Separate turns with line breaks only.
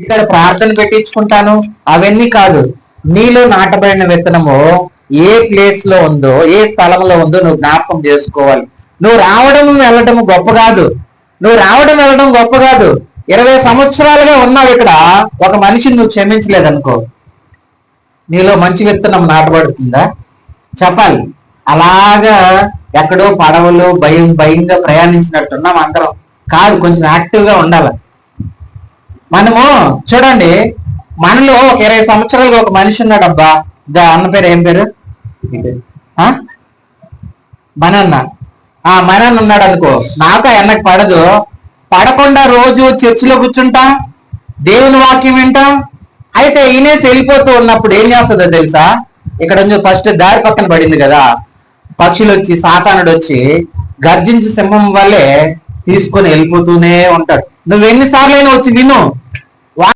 ఇక్కడ ప్రార్థన పెట్టించుకుంటాను అవన్నీ కాదు. నీలో నాటబడిన విత్తనము ఏ ప్లేస్ లో ఉందో, ఏ స్థలంలో ఉందో నువ్వు జ్ఞాపకం చేసుకోవాలి. నువ్వు రావడం వెళ్ళడం గొప్ప కాదు. నువ్వు రావడం వెళ్ళడం గొప్ప కాదు. 20 సంవత్సరాలుగా ఉన్నావు ఇక్కడ, ఒక మనిషిని నువ్వు క్షమించలేదనుకో, నీలో మంచి విత్తనం నాటబడుతుందా? చెప్పాలి. అలాగా ఎక్కడో పడవలు భయంగా ప్రయాణించినట్టున్నాం అందరం కాదు. కొంచెం యాక్టివ్ గా ఉండాలి. మనము చూడండి, మనలో ఒక 20 సంవత్సరాలుగా ఒక మనిషి ఉన్నాడు. అబ్బా, అన్న పేరు ఏం పేరు? మనన్న. మనన్న ఉన్నాడు అనుకో, నాకు అన్నకు పడదు. పడకుండా రోజు చర్చిలో కూర్చుంటాం, దేవుని వాక్యం వింటాం. అయితే ఈనేసి వెళ్ళిపోతూ ఉన్నప్పుడు ఏం చేస్తుందో తెలుసా? ఇక్కడ ఫస్ట్ దారి పక్కన పడింది కదా, పక్షులు వచ్చి, సాతానుడు వచ్చి గర్జించి సింహం వల్లే తీసుకొని వెళ్ళిపోతూనే ఉంటాడు. నువ్వు ఎన్నిసార్లు అయినా వచ్చి విను,